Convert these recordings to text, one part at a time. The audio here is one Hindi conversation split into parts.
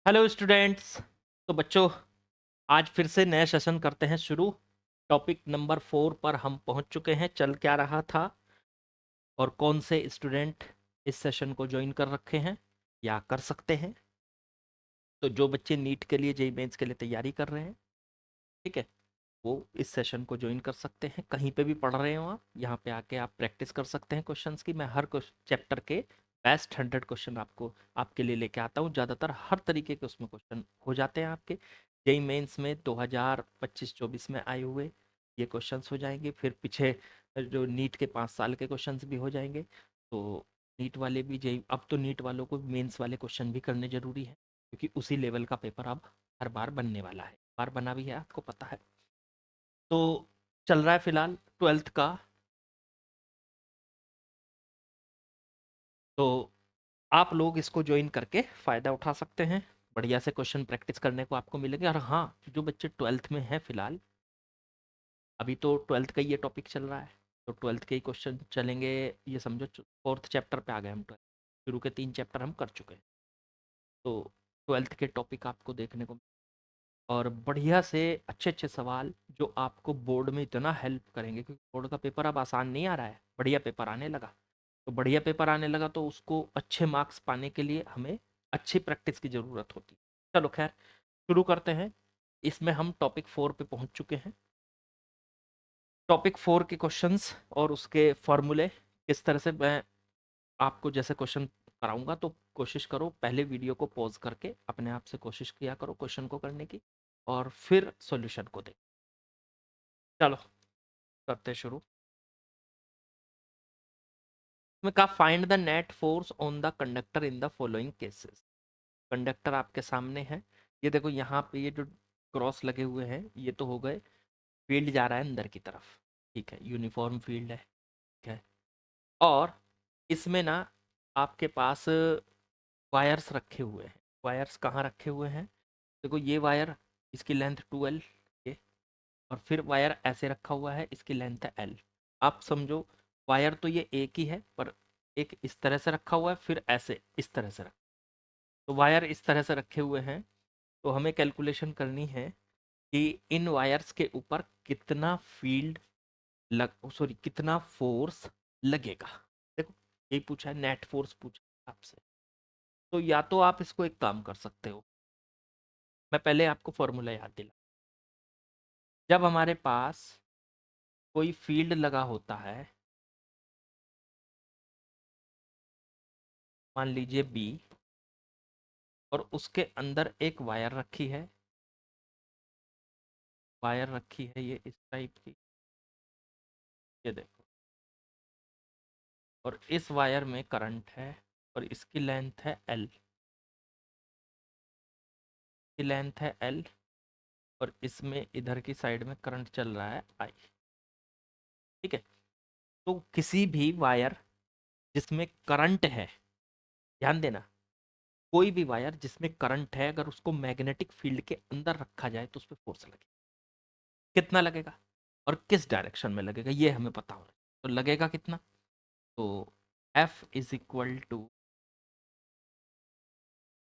Hello students. तो बच्चों, आज फिर से नया सेशन करते हैं शुरू। टॉपिक नंबर 4 पर हम पहुंच चुके हैं। चल क्या रहा था और कौन से स्टूडेंट इस सेशन को ज्वाइन कर रखे हैं या कर सकते हैं। तो जो बच्चे नीट के लिए, जेईई मेंस के लिए तैयारी कर रहे हैं, ठीक है, वो इस सेशन को ज्वाइन कर सकते हैं। कहीं पे भी पढ़ रहे हो आप, यहाँ पे आके आप प्रैक्टिस कर सकते हैं क्वेश्चंस की। मैं हर चैप्टर के बेस्ट 100 क्वेश्चन आपको आपके लिए लेके आता हूँ। ज़्यादातर हर तरीके के उसमें क्वेश्चन हो जाते हैं आपके। जेईई मेंस में 2025-24 में आए हुए ये क्वेश्चंस हो जाएंगे। फिर पीछे जो नीट के 5 साल के क्वेश्चंस भी हो जाएंगे। तो नीट वाले भी, जेईई, अब तो नीट वालों को मेंस वाले क्वेश्चन भी करने जरूरी है, क्योंकि उसी लेवल का पेपर अब हर बार बनने वाला है। बार बना भी है, आपको पता है। तो चल रहा है फिलहाल 12th का। तो आप लोग इसको ज्वाइन करके फ़ायदा उठा सकते हैं। बढ़िया से क्वेश्चन प्रैक्टिस करने को आपको मिलेंगे। और हाँ, जो बच्चे 12th में हैं फिलहाल, अभी तो 12th का ही ये टॉपिक चल रहा है, तो 12th के ही क्वेश्चन चलेंगे। ये समझो 4th चैप्टर पे आ गए हम। 12th शुरू के 3 चैप्टर हम कर चुके हैं। तो 12th के टॉपिक आपको देखने को, और बढ़िया से अच्छे अच्छे सवाल जो आपको बोर्ड में इतना हेल्प करेंगे, क्योंकि बोर्ड का पेपर अब आसान नहीं आ रहा है, बढ़िया पेपर आने लगा। तो बढ़िया पेपर आने लगा तो उसको अच्छे मार्क्स पाने के लिए हमें अच्छी प्रैक्टिस की ज़रूरत होती है। चलो खैर, शुरू करते हैं। इसमें हम टॉपिक 4 पे पहुंच चुके हैं। टॉपिक 4 के क्वेश्चंस और उसके फॉर्मूले किस तरह से मैं आपको जैसे क्वेश्चन कराऊंगा, तो कोशिश करो पहले वीडियो को पॉज करके अपने आप से कोशिश किया करो क्वेश्चन को करने की, और फिर सॉल्यूशन को देख। चलो करते शुरू। इसमें कहा find the net force on the conductor in the following cases. Conductor आपके सामने है। ये देखो, यहाँ पे ये जो क्रॉस लगे हुए हैं, ये तो हो गए फील्ड जा रहा है अंदर की तरफ, ठीक है, यूनिफॉर्म फील्ड है, ठीक है। और इसमें ना आपके पास वायर्स रखे हुए हैं। वायर्स कहाँ रखे हुए हैं? देखो, ये वायर, इसकी लेंथ 2L, ये, और फिर वायर ऐसे रखा हुआ है, इसकी लेंथ है L। आप समझो, वायर तो ये एक ही है, पर एक इस तरह से रखा हुआ है, फिर ऐसे इस तरह से रखा। तो वायर इस तरह से रखे हुए हैं। तो हमें कैलकुलेशन करनी है कि इन वायर्स के ऊपर कितना फील्ड लग, सॉरी, कितना फोर्स लगेगा। देखो, यही पूछा है, नेट फोर्स पूछा है आपसे। तो या तो आप इसको एक काम कर सकते हो, मैं पहले आपको फॉर्मूला याद दिला। जब हमारे पास कोई फील्ड लगा होता है, मान लीजिए बी, और उसके अंदर एक वायर रखी है, वायर रखी है ये इस टाइप की, ये देखो, और इस वायर में करंट है, और इसकी लेंथ है L, की लेंथ है L, और इसमें इधर की साइड में करंट चल रहा है I, ठीक है। तो किसी भी वायर जिसमें करंट है, ध्यान देना, कोई भी वायर जिसमें करंट है, अगर उसको मैग्नेटिक फील्ड के अंदर रखा जाए तो उस पर फोर्स लगेगा। कितना लगेगा और किस डायरेक्शन में लगेगा, ये हमें पता होना। तो लगेगा कितना? तो F is equal to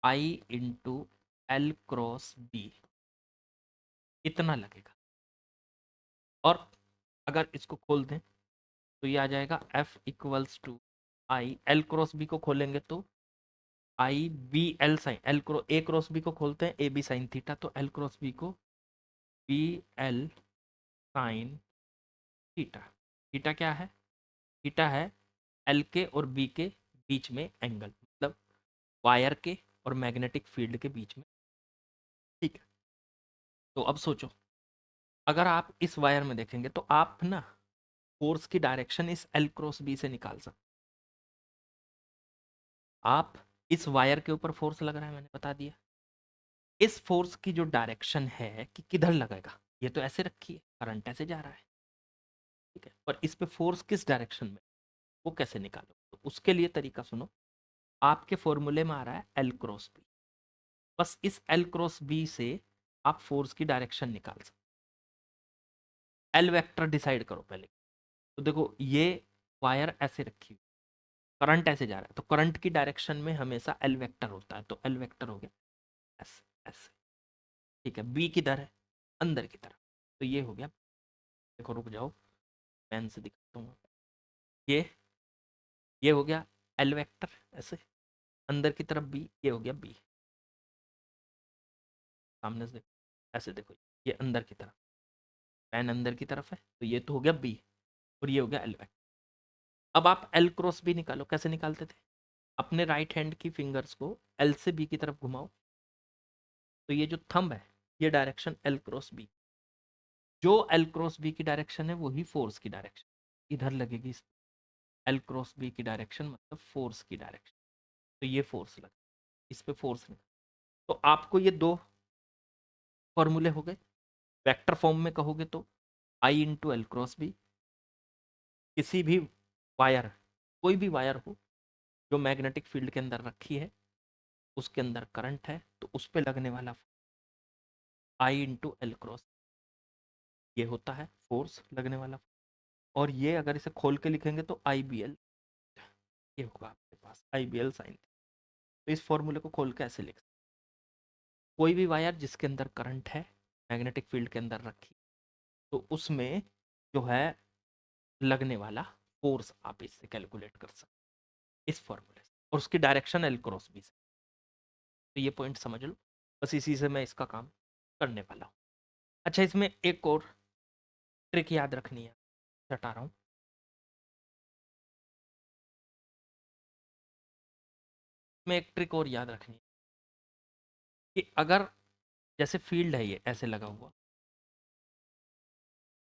I into L cross B, इतना लगेगा। और अगर इसको खोल दें तो ये आ जाएगा F equals to I, L cross B को खोलेंगे तो I B L sine, L cross A cross B को खोलते हैं, ए बी साइन थीटा, तो एल क्रॉस बी को B L sine theta. Theta क्या है? थीटा है एल के और बी के बीच में एंगल, मतलब वायर के और मैग्नेटिक फील्ड के बीच में, ठीक है। तो अब सोचो, अगर आप इस वायर में देखेंगे तो आप ना फोर्स की डायरेक्शन इस एल क्रॉस बी से निकाल सकते। आप इस वायर के ऊपर फोर्स लग रहा है, मैंने बता दिया। इस फोर्स की जो डायरेक्शन है कि किधर लगेगा, ये तो ऐसे रखी है, करंट ऐसे जा रहा है, ठीक है, पर इस पे फोर्स किस डायरेक्शन में, वो कैसे निकालो? तो उसके लिए तरीका सुनो। आपके फॉर्मूले में आ रहा है एल क्रॉस बी, बस इस एल क्रॉस बी से आप फोर्स की डायरेक्शन निकाल सकते। एल वेक्टर डिसाइड करो पहले। तो देखो, ये वायर ऐसे रखी हुई, करंट ऐसे जा रहा है, तो करंट की डायरेक्शन में हमेशा एल वेक्टर होता है, तो एल वेक्टर हो गया। ऐसे ऐसे, ठीक है। बी किधर है? अंदर की तरफ। तो ये हो गया, देखो रुक जाओ, पेन से दिखाता हूँ। ये हो गया एल वेक्टर, ऐसे अंदर की तरफ बी, ये हो गया बी। सामने से देखो, ऐसे देखो, ये अंदर की तरफ, पेन अंदर की तरफ है, तो ये तो हो गया बी, और ये हो गया एल वेक्टर। अब आप एल क्रॉस बी निकालो, कैसे निकालते थे? अपने राइट हैंड की फिंगर्स को एल से बी की तरफ घुमाओ, तो ये जो थंब है, ये डायरेक्शन एल क्रॉस बी, जो एल क्रॉस बी की डायरेक्शन है वही फोर्स की डायरेक्शन इधर लगेगी। एल क्रॉस बी की डायरेक्शन मतलब फोर्स की डायरेक्शन, तो ये फोर्स लगा, इस पे फोर्स नहीं। तो आपको ये दो फॉर्मूले हो गए। वेक्टर फॉर्म में कहोगे तो आई इंटू एल क्रॉस बी, किसी भी वायर, कोई भी वायर हो जो मैग्नेटिक फील्ड के अंदर रखी है, उसके अंदर करंट है, तो उस पर लगने वाला आई इंटू एल क्रॉस, ये होता है फोर्स लगने वाला। और ये अगर इसे खोल के लिखेंगे तो आई बी एल, ये होगा आपके पास आई बी एल साइन। तो इस फॉर्मूले को खोल के ऐसे लिख सकते, कोई भी वायर जिसके अंदर करंट है, मैग्नेटिक फील्ड के अंदर रखी, तो उसमें जो है लगने वाला फोर्स आप इससे कैलकुलेट कर सकते, इस फॉर्मूले से, और उसकी डायरेक्शन एल क्रॉस बी से। तो ये पॉइंट समझ लो, बस इसी से मैं इसका काम करने वाला हूँ। अच्छा, इसमें एक और ट्रिक याद रखनी है, हटा रहा हूँ। इसमें एक ट्रिक और याद रखनी है कि अगर जैसे फील्ड है ये ऐसे लगा हुआ,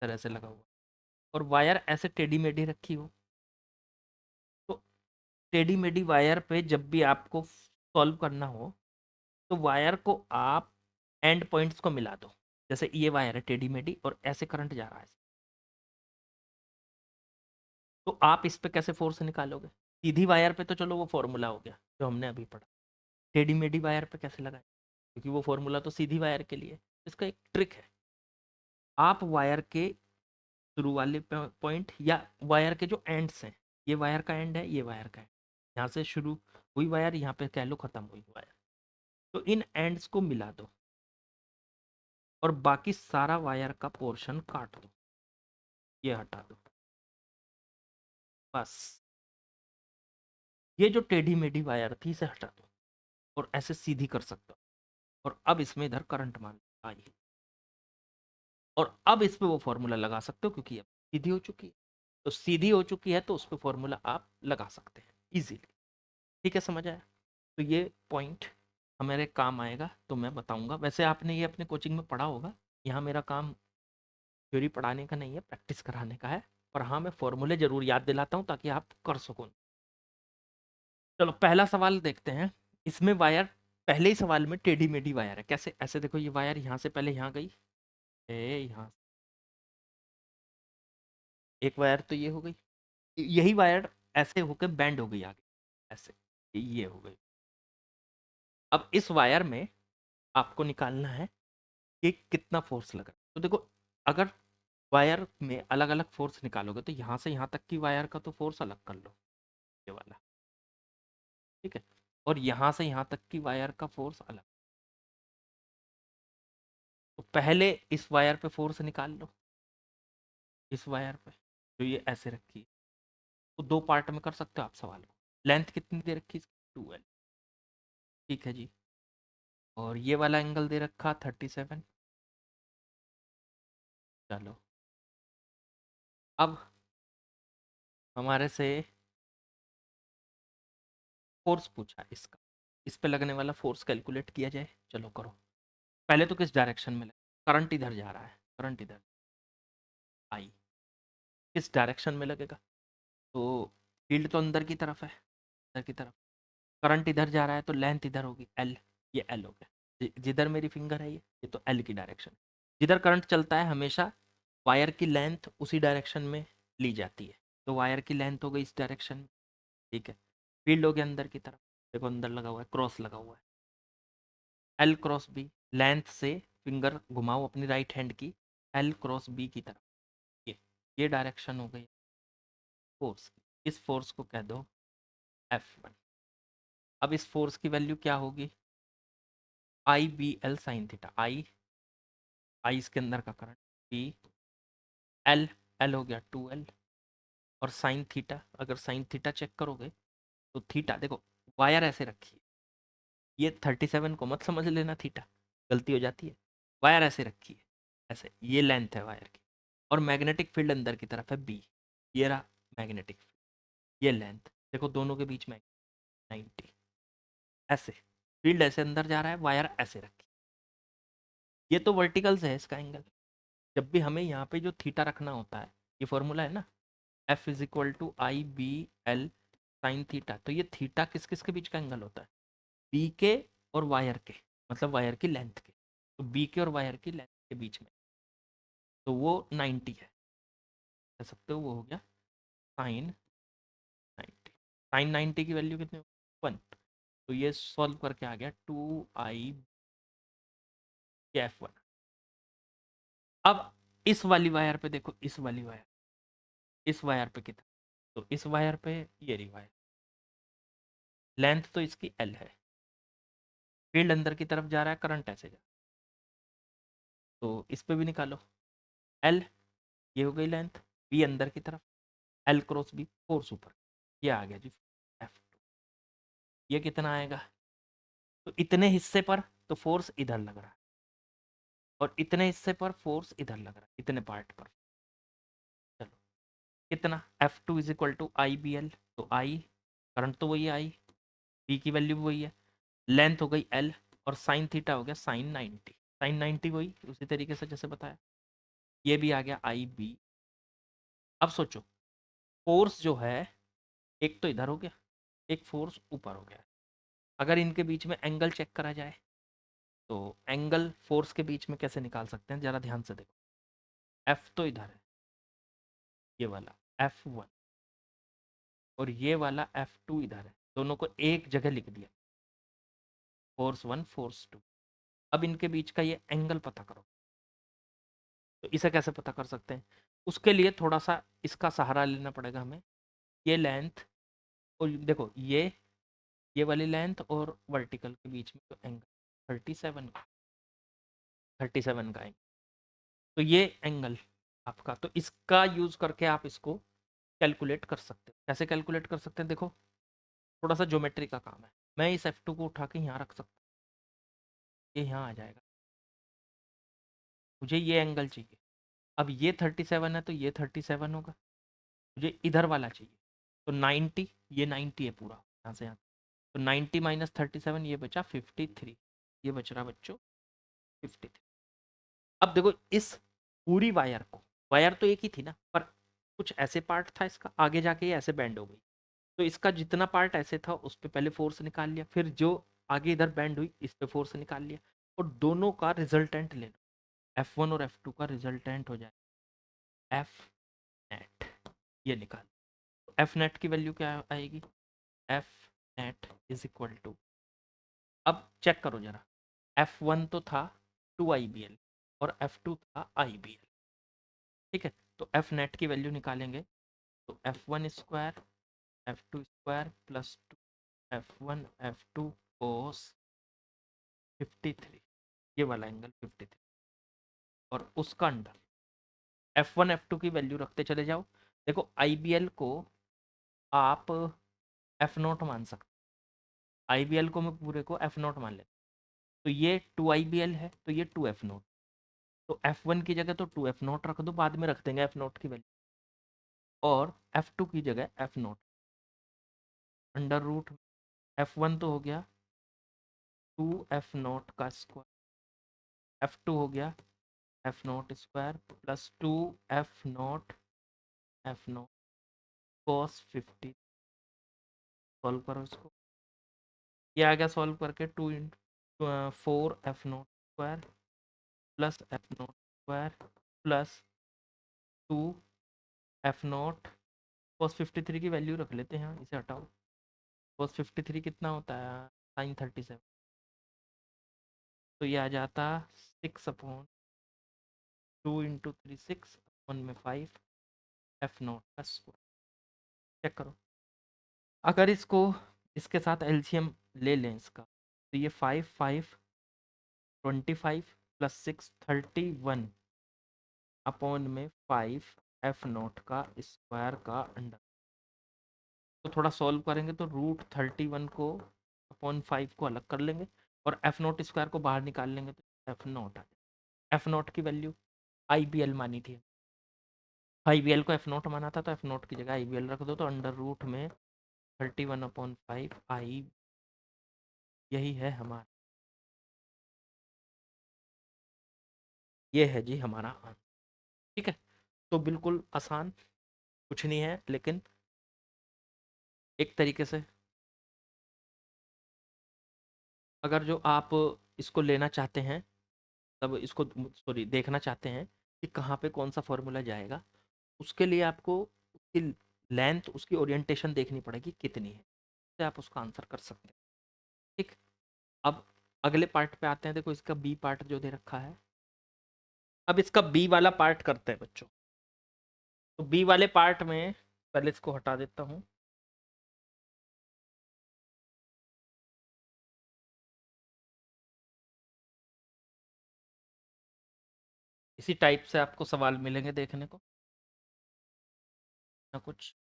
तरह से लगा हुआ, और वायर ऐसे टेढ़ी मेढ़ी रखी हो, तो टेढ़ी मेढ़ी वायर पे जब भी आपको सॉल्व करना हो, तो वायर को आप एंड पॉइंट्स को मिला दो। जैसे ये वायर है टेढ़ी मेढ़ी और ऐसे करंट जा रहा है, तो आप इस पे कैसे फोर्स निकालोगे? सीधी वायर पे तो चलो वो फॉर्मूला हो गया जो हमने अभी पढ़ा, टेढ़ी मेढ़ी वायर पे कैसे लगाए, क्योंकि वो फॉर्मूला तो सीधी वायर के लिए। इसका एक ट्रिक है, आप वायर के शुरू वाले पॉइंट या वायर के जो एंड्स हैं, ये वायर का एंड है, ये वायर का एंड, यहाँ से शुरू हुई वायर, यहाँ पे कह लो खत्म हुई वायर, तो इन एंड्स को मिला दो और बाकी सारा वायर का पोर्शन काट दो, ये हटा दो, बस। ये जो टेढ़ी मेढ़ी वायर थी इसे हटा दो और ऐसे सीधी कर सकते हो। और अब इसमें इधर करंट मान आई, और अब इस पे वो फॉर्मूला लगा सकते हो क्योंकि अब सीधी हो चुकी है। तो सीधी हो चुकी है तो उस पर फॉर्मूला आप लगा सकते हैं इजीली। ठीक है, समझ आया? तो ये पॉइंट हमारे काम आएगा, तो मैं बताऊंगा। वैसे आपने ये अपने कोचिंग में पढ़ा होगा, यहाँ मेरा काम थ्योरी पढ़ाने का नहीं है, प्रैक्टिस कराने का है। पर हाँ, मैं फॉर्मूले जरूर याद दिलाता हूँ ताकि आप कर सको। चलो पहला सवाल देखते हैं। इसमें वायर, पहले ही सवाल में टेढ़ी मेढ़ी वायर है, कैसे? ऐसे देखो, ये वायर यहाँ से पहले यहाँ गई, यहाँ एक वायर तो ये हो गई, यही वायर ऐसे होकर बैंड हो गई आगे, ऐसे ये हो गई। अब इस वायर में आपको निकालना है कि कितना फोर्स लगा। तो देखो, अगर वायर में अलग अलग फोर्स निकालोगे तो यहाँ से यहाँ तक की वायर का तो फोर्स अलग कर लो, ये वाला, ठीक है। और यहाँ से यहाँ तक की वायर का फोर्स अलग। तो पहले इस वायर पे फोर्स निकाल लो, इस वायर पे जो ये ऐसे रखी है। तो दो पार्ट में कर सकते हो आप सवाल को। लेंथ कितनी दे रखी है? 2L, ठीक है जी। और ये वाला एंगल दे रखा 37। चलो, अब हमारे से फोर्स पूछा इसका, इस पे लगने वाला फोर्स कैलकुलेट किया जाए। चलो करो। पहले तो किस डायरेक्शन में लगे? करंट इधर जा रहा है, करंट इधर, आई किस डायरेक्शन में लगेगा? तो फील्ड तो अंदर की तरफ है, अंदर की तरफ, करंट इधर जा रहा है, तो लेंथ इधर होगी एल, ये एल हो गया। जिधर मेरी फिंगर है ये तो एल की डायरेक्शन। जिधर करंट चलता है हमेशा वायर की लेंथ उसी डायरेक्शन में ली जाती है, तो वायर की लेंथ हो गई इस डायरेक्शन में, ठीक है। फील्ड हो गया अंदर की तरफ, देखो अंदर लगा हुआ है, क्रॉस लगा हुआ है, एल क्रॉस बी, लेंथ से फिंगर घुमाओ अपनी राइट हैंड की एल क्रॉस बी की तरफ, ये डायरेक्शन हो गई फोर्स की। इस फोर्स को कह दो F1। अब इस फोर्स की वैल्यू क्या होगी? आई बी एल साइन थीटा, आई इसके अंदर का करंट, बी एल, एल हो गया 2L, और साइन थीटा, अगर साइन थीटा चेक करोगे तो थीटा देखो, वायर ऐसे रखी है, ये 37 को मत समझ लेना थीटा, गलती हो जाती है। वायर ऐसे रखी है, ऐसे, ये लेंथ है वायर की, और मैग्नेटिक फील्ड अंदर की तरफ है बी, ये रहा मैग्नेटिक फील्ड, ये लेंथ, देखो दोनों के बीच में 90, ऐसे फील्ड ऐसे अंदर जा रहा है, वायर ऐसे रखी, ये तो वर्टिकल से है इसका एंगल। जब भी हमें यहाँ पे जो थीटा रखना होता है, ये फॉर्मूला है ना, F is equal to I B L sine theta, तो ये थीटा किस किस के बीच का एंगल होता है, बी के और वायर के, मतलब वायर की लेंथ के, तो बी के और वायर की लेंथ के बीच में, तो वो 90 है, कह सकते हो वो हो गया साइन 90। साइन 90 की वैल्यू कितनी, 1, तो ये सॉल्व करके आ गया 2I F1। अब इस वाली वायर पे देखो, इस वायर पे कितना, तो इस वायर पे ये रही वायर, लेंथ तो इसकी L है, फील्ड अंदर की तरफ जा रहा है, करंट ऐसे जा, तो इस पे भी निकालो, L, ये हो गई लेंथ, B अंदर की तरफ, L क्रॉस B, फोर्स ऊपर, ये आ गया जी F2, ये कितना आएगा, तो इतने हिस्से पर तो फोर्स इधर लग रहा है, और इतने हिस्से पर फोर्स इधर लग रहा है, इतने पार्ट पर, चलो कितना, F2 two is equal to I B L, तो आई, करंट तो वही है आई, बी की वैल्यू भी वही है, लेंथ हो गई L, और साइन थीटा हो गया साइन 90, साइन 90 वही उसी तरीके से जैसे बताया, ये भी आ गया आई बी। अब सोचो, फोर्स जो है, एक तो इधर हो गया, एक फोर्स ऊपर हो गया, अगर इनके बीच में एंगल चेक करा जाए, तो एंगल फोर्स के बीच में कैसे निकाल सकते हैं, जरा ध्यान से देखो, एफ तो इधर है, ये वाला F1, और ये वाला F2 इधर है, दोनों को एक जगह लिख दिया, फोर्स 1 फोर्स 2। अब इनके बीच का ये एंगल पता करो, तो इसे कैसे पता कर सकते हैं, उसके लिए थोड़ा सा इसका सहारा लेना पड़ेगा हमें, ये लेंथ, और देखो ये वाली लेंथ और वर्टिकल के बीच में जो एंगल 37 का एंगल, तो ये एंगल आपका, तो इसका यूज करके आप इसको कैलकुलेट कर सकते हैं। कैसे कैलकुलेट कर सकते हैं, देखो थोड़ा सा ज्योमेट्री का काम है, मैं इस F2 को उठा के यहाँ रख सकता हूँ, ये यहाँ आ जाएगा, मुझे ये एंगल चाहिए, अब ये 37 है तो ये 37 होगा, मुझे इधर वाला चाहिए, तो 90, ये 90 है पूरा यहाँ से यहाँ, तो 90 माइनस 37, ये बचा 53, ये बच रहा बच्चों 53। अब देखो इस पूरी वायर को, वायर तो एक ही थी ना, पर कुछ ऐसे पार्ट था इसका, आगे जाके ये ऐसे बेंड हो गई, तो इसका जितना पार्ट ऐसे था उस पर पहले फोर्स निकाल लिया, फिर जो आगे इधर बेंड हुई इस पे फोर्स निकाल लिया, और दोनों का रिजल्टेंट ले लो, F1 और F2 का रिजल्टेंट हो जाए एफ नेट, ये निकाल, तो एफ नेट की वैल्यू क्या आएगी, F net is equal to, अब चेक करो जरा, F1 तो था 2IBL, और F2 था IBL, ठीक है, तो एफ नेट की वैल्यू निकालेंगे, तो F1 square F2 square plus 2 F1 F2 कोस 53, ये वाला एंगल 53, और उसका अंडर F1 F2 की वैल्यू रखते चले जाओ, देखो IBL को आप एफ नॉट मान सकते, IBL को मैं पूरे को एफ नॉट मान लेता, तो ये 2IBL है, तो ये 2F0, तो F1 की जगह तो 2F0 रख दो, बाद में रख देंगे F0 की वैल्यू, और F2 की जगह F0, अंडर रूट F1 तो हो गया 2F0 का स्क्वायर, F2 हो गया F0 square plus 2F0 cos 50, solve करो इसको, ये आ गया सॉल्व करके 4F0 square plus F0 square plus 2F0 cos 53 की वैल्यू रख लेते हैं, इसे हटाओ, कॉस 53 कितना होता है, साइन 37, तो ये आ जाता 6/2 × 3 6 1 में 5 F0 का स्क्वायर, चेक करो, अगर इसको इसके साथ एलसीएम ले लें इसका, तो ये 5 5 25 प्लस 6 31 अपॉन में 5 एफ नॉट का स्क्वायर का अंडर। तो थोड़ा सॉल्व करेंगे तो √31 को अपॉन 5 को अलग कर लेंगे और एफ नॉट स्क्वायर को बाहर निकाल लेंगे तो एफ नॉट आ जाएगा। एफ नॉट की वैल्यू आई बी एल मानी थी, आई बी एल को एफ नॉट माना था, तो एफ नॉट की जगह आई बी एल रख दो, तो अंडर रूट में 31/5 आई, यही है हमारा, ये है जी हमारा आंसर। ठीक है, तो बिल्कुल आसान, कुछ नहीं है, लेकिन एक तरीके से अगर जो आप इसको लेना चाहते हैं, तब इसको सॉरी देखना चाहते हैं कि कहाँ पे कौन सा फॉर्मूला जाएगा, उसके लिए आपको उसकी लेंथ, उसकी ओरिएंटेशन देखनी पड़ेगी कितनी है, तो आप उसका आंसर कर सकते हैं। ठीक, अब अगले पार्ट पे आते हैं। देखो इसका बी पार्ट जो दे रखा है, अब इसका बी वाला पार्ट करते हैं बच्चों। तो बी वाले पार्ट में पहले इसको हटा देता हूँ। इसी टाइप से आपको सवाल मिलेंगे देखने को ना कुछ।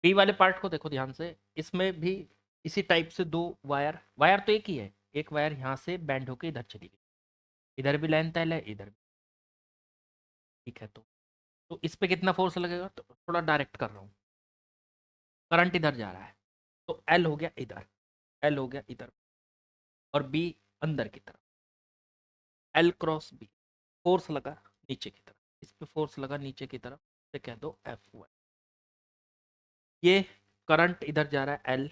बी वाले पार्ट को देखो ध्यान से, इसमें भी इसी टाइप से दो वायर, वायर तो एक ही है, एक वायर यहाँ से बैंड होके इधर चली गई, इधर भी लेंथ एल है, इधर भी। ठीक है, तो इस पे कितना फोर्स लगेगा, तो थोड़ा डायरेक्ट कर रहा हूँ, करंट इधर जा रहा है, तो एल हो गया इधर, एल हो गया इधर, और बी अंदर की तरफ, एल क्रॉस बी, फोर्स लगा नीचे की तरफ, इस पे फोर्स लगा नीचे की तरफ, से कह दो F1। ये करंट इधर जा रहा है एल,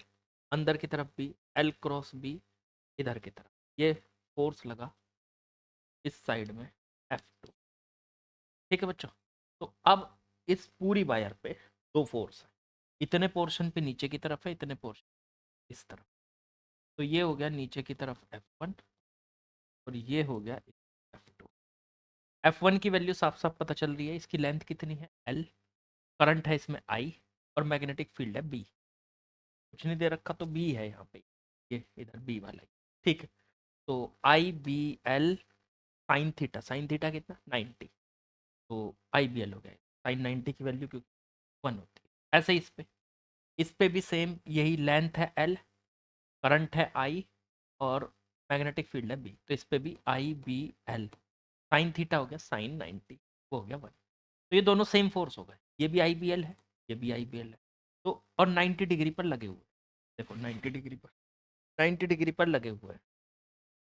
अंदर की तरफ भी एल क्रॉस बी, इधर की तरफ ये फोर्स लगा इस साइड में F2। ठीक है बच्चों, तो अब इस पूरी वायर पे दो फोर्स है, इतने पोर्शन पे नीचे की तरफ है, इतने पोर्शन इस तरफ, तो ये हो गया नीचे की तरफ F1 और ये हो गया F2। F1 की वैल्यू साफ साफ पता चल रही है, इसकी लेंथ कितनी है L, करंट है इसमें I, और मैग्नेटिक फील्ड है B। कुछ नहीं दे रखा तो B है यहाँ पे, ये इधर B वाला ही। ठीक है, तो IBL sign theta, sine theta कितना 90, तो IBL हो गया, साइन 90 की वैल्यू क्योंकि 1 होती है। ऐसे इस पे भी सेम यही लेंथ है L, करंट है I, और मैग्नेटिक फील्ड है B, तो इस पे भी IBL साइन थीटा हो गया साइन 90, वो हो गया 1। तो ये दोनों सेम फोर्स हो गए, ये भी IBL है, ये भी IBL है, तो और 90 डिग्री पर लगे हुए, देखो 90 डिग्री पर, 90 डिग्री पर लगे हुए हैं।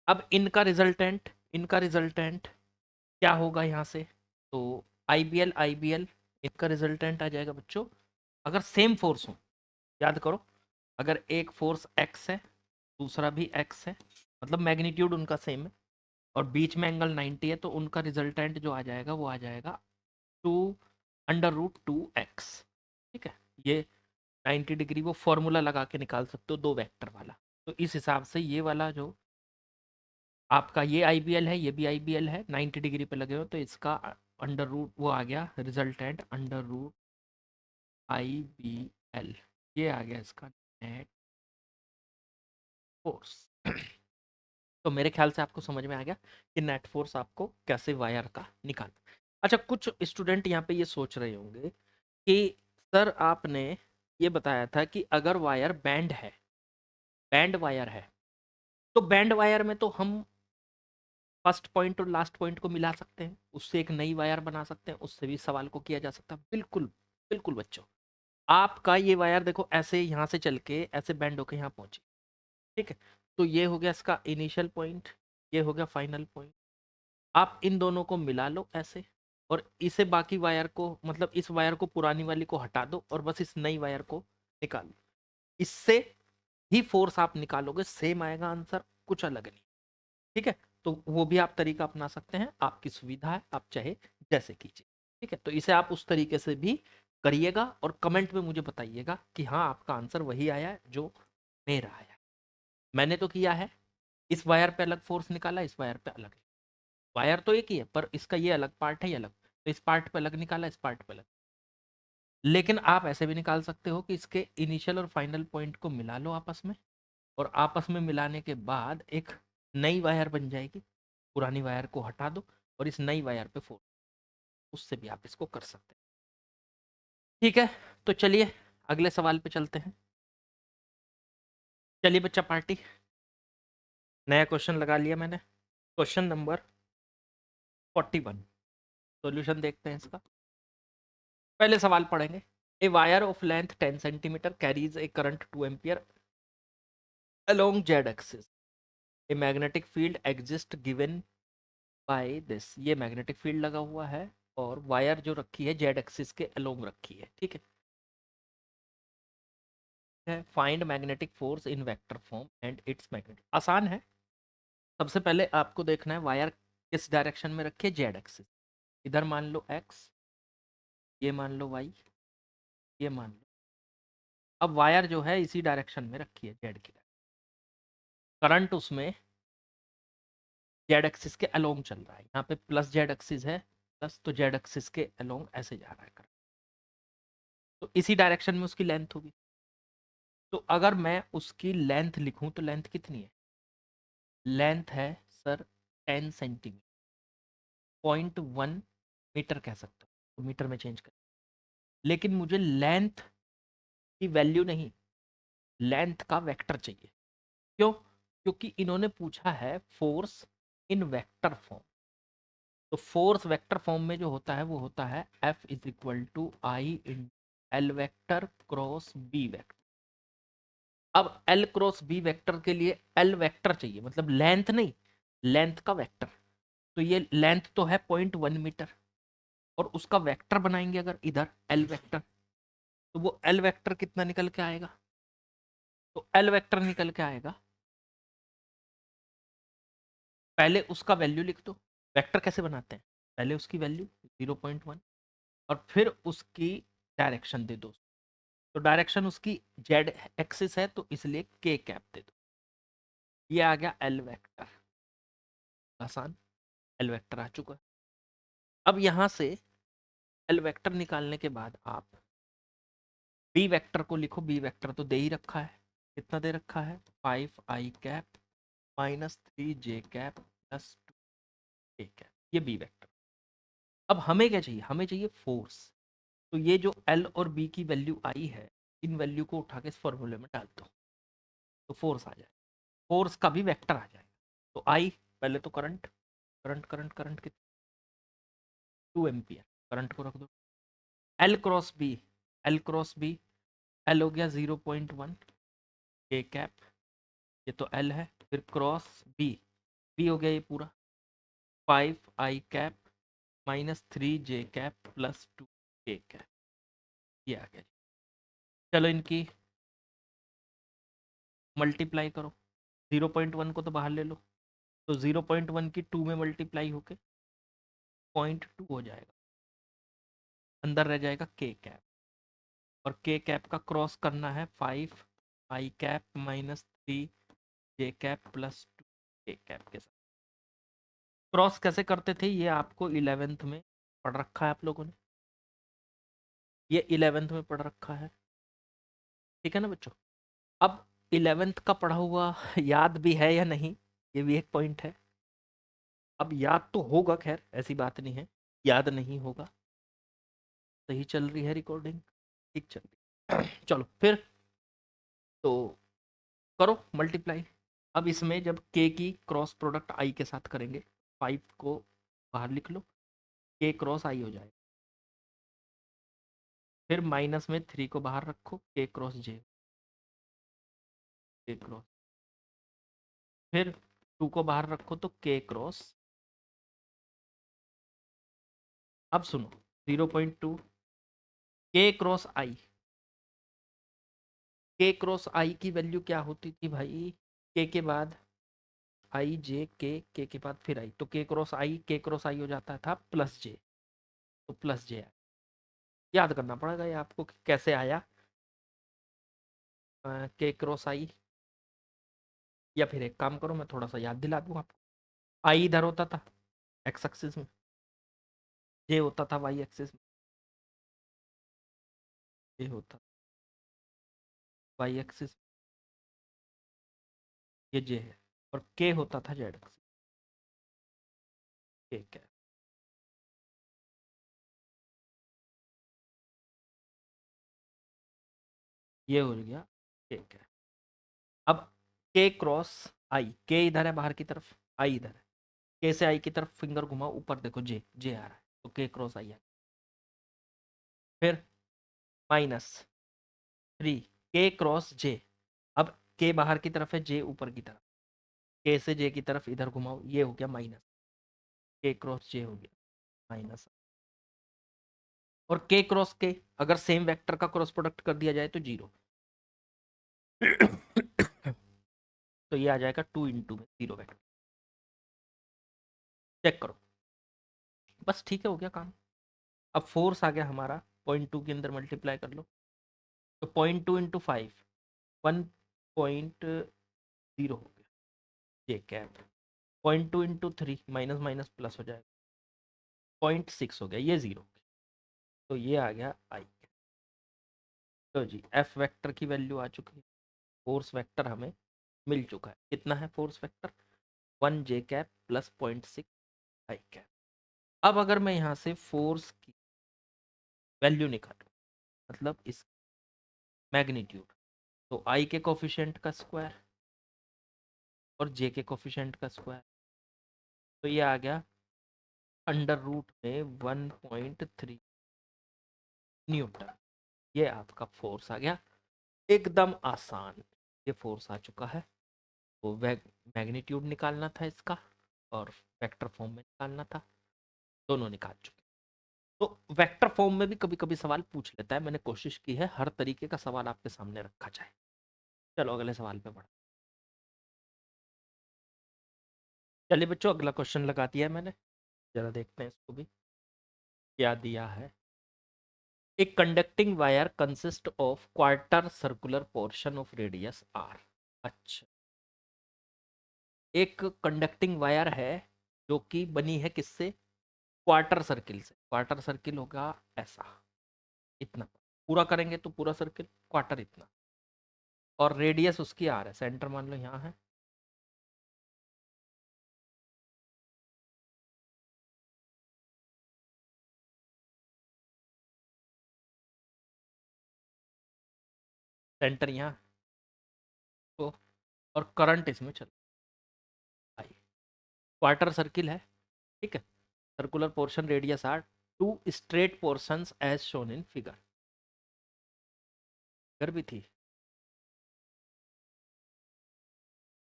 अब इनका रिजल्टेंट क्या होगा यहाँ से, तो IBL इनका रिजल्टेंट आ जाएगा बच्चों, अगर सेम फोर्स हो, याद करो, अगर एक फोर्स x है, दूसरा भी x है, मतलब मैग्नीट्यूड उनका सेम है, और बीच में एंगल 90 है, तो उनका रिजल्टेंट जो आ जाएगा वो आ जाएगा 2√2x। ठीक है, ये 90 डिग्री वो फॉर्मूला लगा के निकाल सकते हो, दो वेक्टर वाला। तो इस हिसाब से ये वाला जो आपका ये IBL है, ये भी IBL है, 90 डिग्री पे लगे हो, तो इसका अंडर रूट वो आ गया रिजल्टेंट, अंडर रूट IBL, ये आ गया इसका नेट फोर्स। तो मेरे ख्याल से आपको समझ में आ गया कि नेट फोर्स आपको कैसे वायर का निकालना। अच्छा, कुछ स्टूडेंट यहाँ पे ये सोच रहे होंगे कि सर आपने ये बताया था कि अगर वायर बैंड है, बैंड वायर है, तो बैंड वायर में तो हम फर्स्ट पॉइंट और लास्ट पॉइंट को मिला सकते हैं, उससे एक नई वायर बना सकते हैं, उससे भी सवाल को किया जा सकता है। बिल्कुल बिल्कुल बच्चों, आपका ये वायर देखो ऐसे यहाँ से चल के ऐसे बैंड होके यहाँ पहुंची। ठीक है, तो ये हो गया इसका इनिशियल पॉइंट, ये हो गया फाइनल पॉइंट। आप इन दोनों को मिला लो ऐसे, और इसे बाकी वायर को, मतलब इस वायर को पुरानी वाली को हटा दो और बस इस नई वायर को निकालो, इससे ही फोर्स आप निकालोगे, सेम आएगा आंसर, कुछ अलग नहीं। ठीक है, तो वो भी आप तरीका अपना सकते हैं, आपकी सुविधा है, आप चाहे जैसे कीजिए। ठीक है, तो इसे आप उस तरीके से भी करिएगा और कमेंट में मुझे बताइएगा कि हाँ आपका आंसर वही आया है जो मेरा आया। मैंने तो किया है, इस वायर पे अलग फोर्स निकाला, इस वायर पे अलग, वायर तो एक ही है पर इसका ये अलग पार्ट है, ये अलग, तो इस पार्ट पे अलग निकाला, इस पार्ट पे अलग। लेकिन आप ऐसे भी निकाल सकते हो कि इसके इनिशियल और फाइनल पॉइंट को मिला लो आपस में, और आपस में मिलाने के बाद एक नई वायर बन जाएगी। पुरानी वायर को हटा दो और इस नई वायर पे फोल्ड, उससे भी आप इसको कर सकते हैं। ठीक है, तो चलिए अगले सवाल पे चलते हैं। चलिए बच्चा पार्टी, नया क्वेश्चन लगा लिया मैंने। क्वेश्चन नंबर 41, सॉल्यूशन देखते हैं इसका। पहले सवाल पढ़ेंगे। A wire of length 10 centimetre carries a current 2 ampere along z axis. A magnetic field exists given by this. ये मैग्नेटिक फील्ड लगा हुआ है और वायर जो रखी है जेड एक्सिस के अलोंग रखी है। ठीक है, find magnetic force in vector form and it's magnetic. आसान है। सबसे पहले आपको देखना है वायर किस डायरेक्शन में रखी है, जेड एक्सिस। इधर मान लो एक्स, ये मान लो वाई, ये मान लो। अब वायर जो है इसी डायरेक्शन में रखी है, जेड की। करंट उसमें जेड एक्सिस के अलोंग चल रहा है। यहाँ पे प्लस जेड एक्सिस है, प्लस तो जेड एक्सिस के अलोंग ऐसे जा रहा है करंट। तो इसी डायरेक्शन में उसकी लेंथ होगी। तो अगर मैं उसकी लेंथ लिखूं तो लेंथ कितनी है? लेंथ है सर 10 सेंटीमीटर, 0.1 मीटर कह सकते हो, तो मीटर में चेंज कर। लेकिन मुझे लेंथ की वैल्यू नहीं, लेंथ का वेक्टर चाहिए। क्यों? क्योंकि इन्होंने पूछा है फोर्स इन वेक्टर फॉर्म। तो फोर्स वेक्टर फॉर्म में जो होता है वो होता है F is equal to I in L vector cross B vector. अब एल क्रॉस बी वेक्टर के लिए एल वेक्टर चाहिए, मतलब लेंथ नहीं, लेंथ का वेक्टर। तो ये लेंथ तो है 0.1 मीटर, और उसका वेक्टर बनाएंगे अगर इधर एल वेक्टर, तो वो एल वेक्टर कितना निकल के आएगा? तो एल वेक्टर निकल के आएगा, पहले उसका वैल्यू लिख दो। वेक्टर कैसे बनाते हैं? पहले उसकी वैल्यू 0.1 और फिर उसकी डायरेक्शन दे दो। तो डायरेक्शन उसकी जेड एक्सिस है, तो इसलिए के कैप दे दो। ये आ गया एल वेक्टर। आसान, एल वेक्टर आ चुका। अब यहां से एल वेक्टर निकालने के बाद आप बी वेक्टर को लिखो। बी वेक्टर तो दे ही रखा है, कितना दे रखा है? 5i cap minus 3j cap plus 2k cap. ये बी वेक्टर। अब हमें क्या चाहिए? हमें चाहिए फोर्स। तो ये जो एल और बी की वैल्यू आई है, इन वैल्यू को उठा के इस फॉर्मूले में डाल दो, तो फोर्स आ जाए। फोर्स का भी वेक्टर आ जाएगा। तो आई, पहले तो करंट, करंट करंट करंट कितना? 2 एम्पियर। करंट को रख दो। L cross B, L cross B, L हो गया 0.1 के कैप, ये तो एल है। फिर क्रॉस बी, बी हो गया ये पूरा 5i cap minus 3j cap plus 2k cap. ये आ गया। चलो इनकी मल्टीप्लाई करो। 0.1 को तो बाहर ले लो, तो 0.1 की 2 में मल्टीप्लाई होके 0.2 हो जाएगा। अंदर रह जाएगा के कैप, और के कैप का क्रॉस करना है 5i cap minus 3j cap plus 2k cap के साथ। क्रॉस कैसे करते थे ये आपको 11th में पढ़ रखा है आप लोगों ने, ये 11th में पढ़ रखा है। ठीक है ना बच्चों? अब 11th का पढ़ा हुआ याद भी है या नहीं, ये भी एक पॉइंट है। अब याद तो होगा, खैर ऐसी बात नहीं है याद नहीं होगा। सही चल रही है रिकॉर्डिंग? ठीक चल रही है। चलो फिर तो करो मल्टीप्लाई। अब इसमें जब के की क्रॉस प्रोडक्ट आई के साथ करेंगे, 5 को बाहर लिख लो, के क्रॉस आई हो जाएगा। फिर माइनस में 3 को बाहर रखो, के क्रॉस जे, के क्रॉस। फिर 2 को बाहर रखो तो के क्रॉस। अब सुनो, 0.2 के क्रॉस आई, के क्रॉस आई की वैल्यू क्या होती थी भाई? के बाद आई जे, के बाद फिर आई, तो के क्रॉस आई हो जाता था प्लस जे, तो प्लस जे। याद करना पड़ेगा ये आपको कि कैसे आया के क्रॉस आई। या फिर एक काम करो, मैं थोड़ा सा याद दिला दूं आपको। आई इधर होता था एक्स एक्सिस में, जे होता था वाई एक्सिस में, जे होता वाई एक्सिस, ये जे है, और के होता था जेड एक्सिस। ठीक है, ये हो गया। ठीक है, अब के क्रॉस आई, के इधर है बाहर की तरफ, आई इधर है, के से आई की तरफ फिंगर घुमाओ, ऊपर देखो जे, जे आ रहा है, तो के क्रॉस आई है। फिर -3 के क्रॉस जे, अब के बाहर की तरफ है, जे ऊपर की तरफ, के से जे की तरफ इधर घुमाओ, ये हो गया माइनस, के क्रॉस जे हो गया माइनस। और के क्रॉस के अगर सेम वेक्टर का क्रॉस प्रोडक्ट कर दिया जाए तो 0। तो ये आ जाएगा 2 × 0 वेक्टर। चेक करो, बस ठीक है, हो गया काम। अब फोर्स आ गया हमारा, 0.2 के अंदर मल्टीप्लाई कर लो, तो 0.2 × 5 1.0 हो गया, ये कैप। 0.2 × 3 माइनस माइनस प्लस हो जाएगा, 0.6 हो गया, ये 0। तो ये आ गया आई। तो जी एफ वेक्टर की वैल्यू आ चुकी है, फोर्स वेक्टर हमें मिल चुका है। कितना है force vector? 1 j cap plus 0.6 आई कैप। अब अगर मैं यहाँ से फोर्स की वैल्यू निकालूं, मतलब इस मैग्नीट्यूड, तो आई के कोफिशिएंट का स्क्वायर और जे के कोफिशिएंट का स्क्वायर, तो ये आ गया √में 1.3 न्यूटन। ये आपका फोर्स आ गया, एकदम आसान। ये फोर्स आ चुका है, तो मैग्नीट्यूड निकालना था इसका और वेक्टर फॉर्म में निकालना था, दोनों निकाल चुके। तो वेक्टर फॉर्म में भी कभी कभी सवाल पूछ लेता है, मैंने कोशिश की है हर तरीके का सवाल आपके सामने रखा जाए। चलो अगले सवाल पे बढ़ो। चलिए बच्चों, अगला क्वेश्चन लगा दिया है मैंने, जरा देखते हैं इसको भी क्या दिया है। एक conducting wire consist of quarter circular portion of radius R. अच्छा, एक कंडक्टिंग वायर है जो कि बनी है किससे? क्वार्टर सर्किल से। क्वार्टर सर्किल होगा ऐसा, इतना पूरा करेंगे तो पूरा सर्किल, क्वार्टर इतना, और रेडियस उसकी आर है, सेंटर मान लो यहाँ है। सेंटर यहाँ, तो और करंट इसमें चल, आई क्वार्टर सर्किल है, ठीक है। Circular portion radius R, two straight portions as shown in figure. Figure भी थी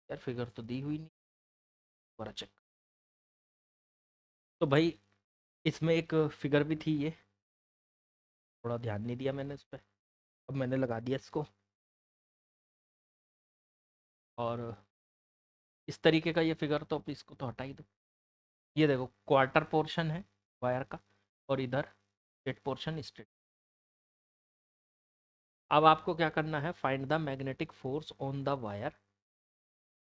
यार, फिगर तो दी हुई नहीं, दोबारा चेक। तो भाई इसमें एक फिगर भी थी, ये थोड़ा ध्यान नहीं दिया मैंने इस पर, अब मैंने लगा दिया इसको। और इस तरीके का ये फिगर, तो अब इसको तो हटा ही दो। ये देखो क्वार्टर पोर्शन है वायर का, और इधर स्ट्रेट पोर्शन स्ट्रेट। अब आपको क्या करना है, find the magnetic force on the wire,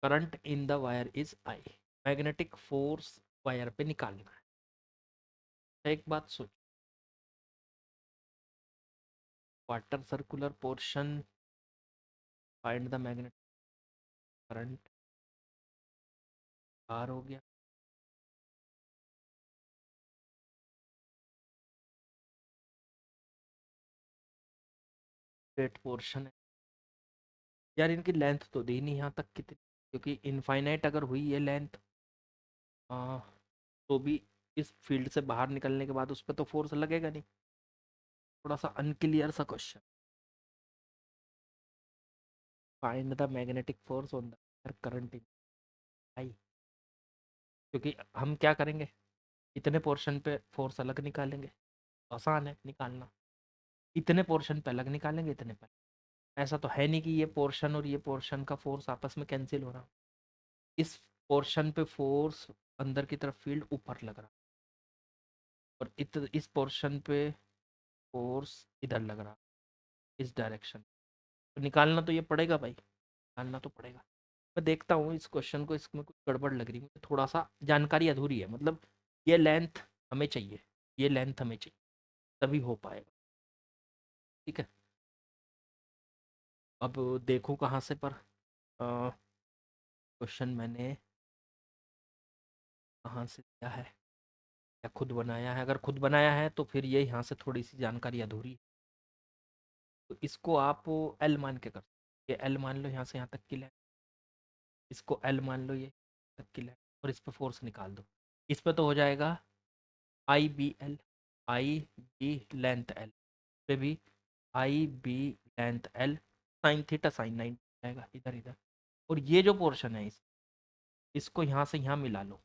current in the wire is I. Magnetic force wire पे निकालना है। एक बात सोच, quarter circular portion, find the magnetic current, R हो गया, स्ट्रेट पोर्शन है। यार इनकी लेंथ तो दी नहीं यहाँ तक कितनी, क्योंकि इनफाइनाइट अगर हुई ये लेंथ, तो भी इस फील्ड से बाहर निकलने के बाद उस पर तो फोर्स लगेगा नहीं। थोड़ा सा अनक्लियर सा question. Find the magnetic force on the current in I. क्योंकि हम क्या करेंगे, इतने पोर्शन पे फोर्स अलग निकालेंगे, आसान है निकालना, इतने पोर्शन पे अलग निकालेंगे, इतने पे। ऐसा तो है नहीं कि ये पोर्शन और ये पोर्शन का फोर्स आपस में कैंसिल हो रहा। इस पोर्शन पे फोर्स अंदर की तरफ फील्ड ऊपर लग रहा, और इस पोर्शन पे फोर्स इधर लग रहा, इस डायरेक्शन। तो निकालना तो ये पड़ेगा भाई, निकालना तो पड़ेगा। मैं देखता हूँ इस क्वेश्चन को, इसमें कुछ गड़बड़ लग रही है मुझे, थोड़ा सा जानकारी अधूरी है। मतलब ये लेंथ हमें चाहिए, ये लेंथ हमें चाहिए, तभी हो पाएगा। ठीक है, अब देखो कहाँ से पर, क्वेश्चन मैंने कहाँ से दिया है या खुद बनाया है? अगर खुद बनाया है तो फिर ये यहाँ से थोड़ी सी जानकारी अधूरी है। तो इसको आप एल मान के कर सकते। ये एल मान लो, यहाँ से यहाँ तक की लेंथ। इसको एल मान लो, ये तक की लेंथ, और इस पे फोर्स निकाल दो। इस पे तो हो जाएगा I B L, I B length L पे भी I B length L sine theta sine 90 आएगा इधर इधर। और ये जो पोर्शन है इसको यहाँ से यहाँ मिला लो,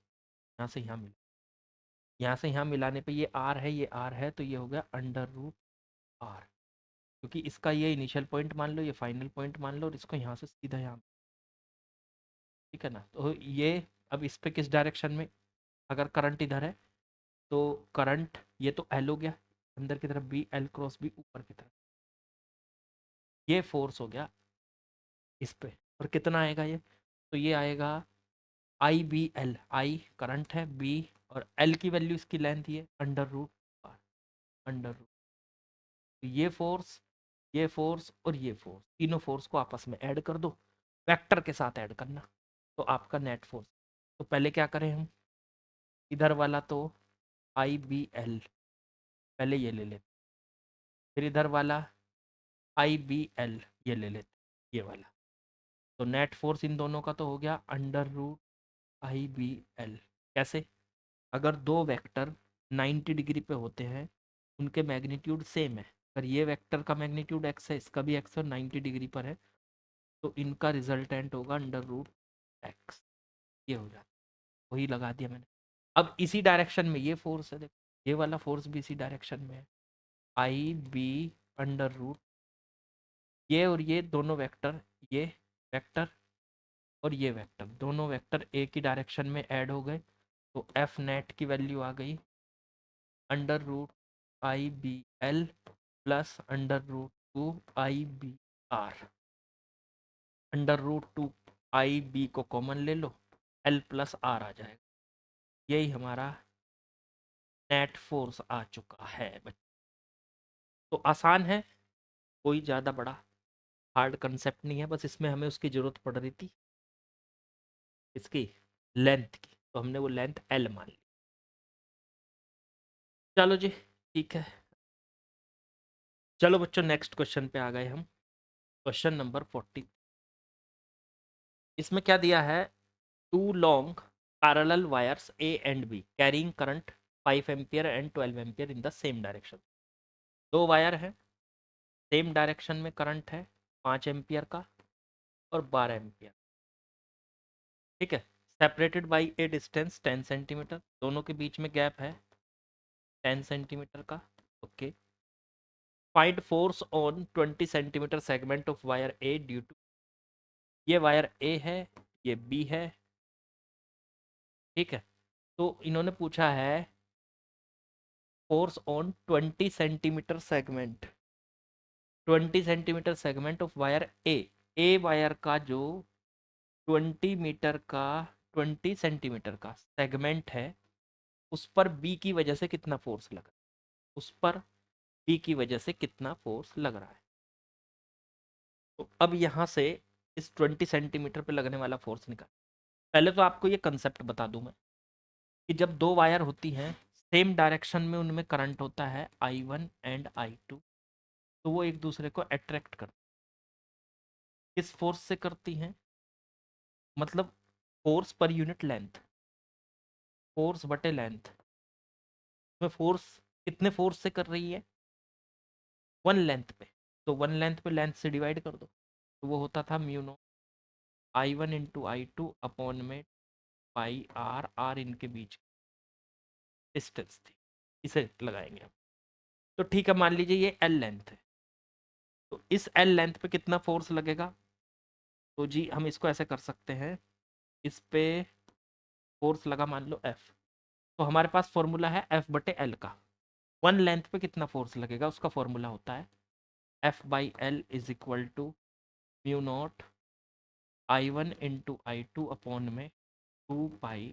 यहाँ से यहाँ मिला, यहाँ से यहाँ मिलाने पे ये आर है, ये आर है, तो ये हो गया अंडर रूट आर, क्योंकि इसका ये इनिशियल पॉइंट मान लो, ये फाइनल पॉइंट मान लो, और इसको यहाँ से सीधा यहाँ, ठीक है ना। तो ये अब इस पे किस डायरेक्शन में, अगर करंट इधर है तो करंट ये तो एल हो गया अंदर की तरफ, बी एल क्रॉस बी ऊपर की तरफ, ये फोर्स हो गया इस पे। और कितना आएगा ये, तो ये आएगा I B L, I current है, बी और एल की वैल्यू इसकी लेंथ ही है, under root R, under root. तो ये फोर्स और ये फोर्स, तीनों फोर्स को आपस में ऐड कर दो, वेक्टर के साथ ऐड करना, तो आपका नेट फोर्स। तो पहले क्या करें हम, इधर वाला तो आई बी एल पहले ये ले लेते, फिर इधर वाला आई बी एल ये ले लेते, ये वाला। तो नेट फोर्स इन दोनों का तो हो गया under root I B L. कैसे, अगर दो वेक्टर 90 डिग्री पे होते हैं, उनके मैग्नीट्यूड सेम है, अगर ये वेक्टर का मैग्नीट्यूड एक्स है, इसका भी एक्स और 90 डिग्री पर है, तो इनका रिजल्टेंट होगा अंडर रूट एक्स। ये हो जाता, वही लगा दिया मैंने। अब इसी डायरेक्शन में ये फोर्स है, देखो ये वाला फोर्स भी इसी डायरेक्शन में है, आई बी अंडर रूट, ये और ये दोनों वेक्टर, ये वेक्टर और ये वेक्टर, दोनों वेक्टर एक ही डायरेक्शन में ऐड हो गए, तो एफ नेट की वैल्यू आ गई under root I B L plus under root 2 I B R. Under root 2 I B को कॉमन ले लो, एल प्लस आर आ जाएगा। यही हमारा नेट फोर्स आ चुका है बच्चों। तो आसान है, कोई ज़्यादा बड़ा हार्ड कंसेप्ट नहीं है, बस इसमें हमें उसकी ज़रूरत पड़ रही थी, इसकी लेंथ की, तो हमने वो लेंथ एल मान ली। चलो जी, ठीक है। चलो बच्चों, नेक्स्ट क्वेश्चन पे आ गए हम, क्वेश्चन नंबर 40। इसमें क्या दिया है, two long parallel wires A and B carrying current 5 ampere and 12 ampere in the same direction. दो वायर है, सेम डायरेक्शन में करंट है 5 एम्पियर का और 12 एम्पियर, ठीक है। Separated by a distance 10 centimetre, दोनों के बीच में गैप है 10 सेंटीमीटर का, okay. Find force on 20 centimetre segment of wire A due to, ये वायर ए है, ये बी है, ठीक है। तो इन्होंने पूछा है force on 20 centimetre segment, 20 centimetre segment of wire a wire का जो 20 मीटर का 20 सेंटीमीटर का सेगमेंट है, उस पर बी की वजह से कितना फोर्स लग रहा है, उस पर बी की वजह से कितना फोर्स लग रहा है। तो अब यहाँ से इस 20 सेंटीमीटर पे लगने वाला फोर्स निकाल। पहले तो आपको ये कंसेप्ट बता दूं मैं, कि जब दो वायर होती हैं सेम डायरेक्शन में, उनमें करंट होता है I1 एंड I2, तो वो एक दूसरे को अट्रैक्ट करती, किस फोर्स से करती हैं, मतलब force per unit length, force बटे लेंथ में फोर्स कितने फोर्स से कर रही है, वन लेंथ पे, तो वन लेंथ पे लेंथ से डिवाइड कर दो, तो वो होता था mu no I1 into I2 upon में पाई आर, आर इनके बीच डिस्टेंस थी, इसे लगाएंगे हम। तो ठीक है, मान लीजिए ये एल लेंथ है, तो इस एल लेंथ पे कितना फोर्स लगेगा, तो जी हम इसको ऐसे कर सकते हैं, इस पे फोर्स लगा मान लो एफ, तो हमारे पास फॉर्मूला है एफ बटे एल का, वन लेंथ पे कितना फोर्स लगेगा उसका फॉर्मूला होता है F by L is equal to mu naught I1 into I2 upon में 2 पाई,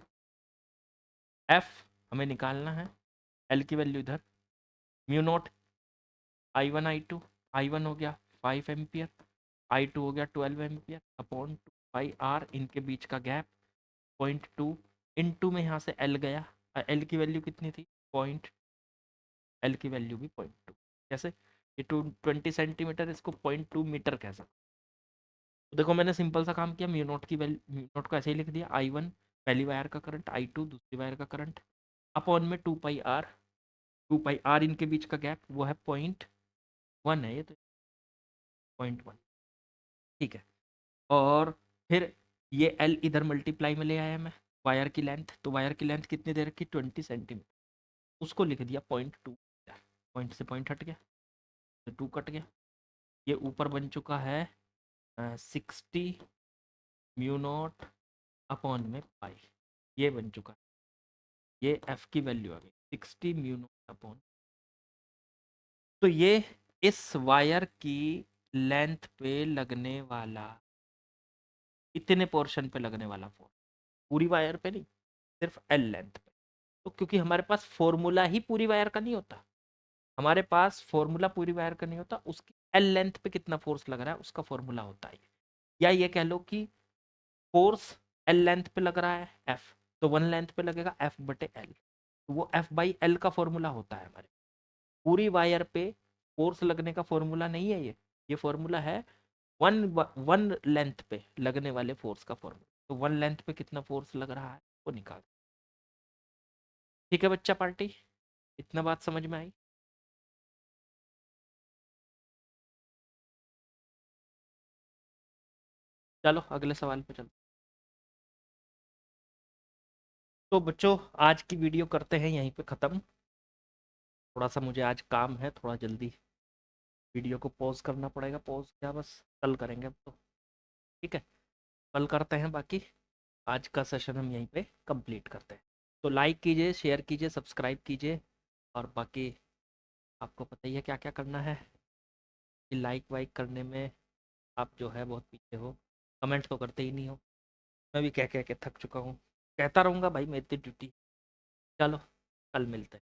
एफ हमें निकालना है, एल की वैल्यू इधर, mu naught I1 I2, I1 हो गया 5 एम्पियर, I2 हो गया 12 एम्पियर अपॉन 2 पाई आर, इनके बीच का गैप 0.2 इंटू में यहाँ से एल गया, एल की वैल्यू कितनी थी, पॉइंट, एल की वैल्यू भी 0.2, कैसे, ये 20 सेंटीमीटर, इसको 0.2 मीटर कह सकते। तो देखो मैंने सिंपल सा काम किया, म्यू नोट की वैल्यू, म्यू नोट को ऐसे ही लिख दिया, I1 पहली वायर का करंट, I2 दूसरी वायर का करंट, अपॉन में 2 पाई आर, 2 पाई आर इनके बीच का गैप वो है 0.1 है, ये तो 0.1, ठीक है। और फिर ये एल इधर मल्टीप्लाई में ले आया मैं, वायर की लेंथ, तो वायर की लेंथ कितनी दे रखी, 20 सेंटीमीटर, उसको लिख दिया 0.2, पॉइंट से पॉइंट हट गया तो 2 कट गया, ये ऊपर बन चुका है 60 म्यू नॉट अपॉन में पाई, ये बन चुका है, ये एफ की वैल्यू आ गई 60 म्यू नॉट अपॉन, तो ये इस वायर की लेंथ पे लगने वाला, इतने पोर्शन पे लगने वाला फोर्स, पूरी वायर पे नहीं, सिर्फ एल लेंथ पे। तो क्योंकि हमारे पास फॉर्मूला ही पूरी वायर का नहीं होता, हमारे पास फॉर्मूला पूरी वायर का नहीं होता, उसकी एल लेंथ पे कितना फोर्स लग रहा है उसका फॉर्मूला होता है, या ये कह लो कि फोर्स एल लेंथ पे लग रहा है एफ, तो वन लेंथ पे लगेगा एफ बटे एल, तो वो एफ बाई एल का फॉर्मूला होता है हमारे पूरी वायर पे। फोर्स लगने का फॉर्मूला नहीं है ये फॉर्मूला है वन वन लेंथ पे लगने वाले फोर्स का फॉर्मूला, तो वन लेंथ पे कितना फोर्स लग रहा है वो निकाल। ठीक है बच्चा पार्टी, इतना बात समझ में आई। चलो अगले सवाल पे चलो। तो बच्चों आज की वीडियो करते हैं यहीं पे ख़त्म, थोड़ा सा मुझे आज काम है, थोड़ा जल्दी वीडियो को पॉज करना पड़ेगा, पॉज क्या बस कल करेंगे अब तो, ठीक है, कल करते हैं, बाकी आज का सेशन हम यहीं पे कंप्लीट करते हैं। तो लाइक कीजिए, शेयर कीजिए, सब्सक्राइब कीजिए, और बाकी आपको पता ही है क्या क्या करना है, कि लाइक वाइक करने में आप जो है बहुत पीछे हो, कमेंट तो करते ही नहीं हो, मैं भी कह कह के थक चुका हूँ, कहता रहूँगा भाई मेरी ड्यूटी। चलो कल मिलते हैं।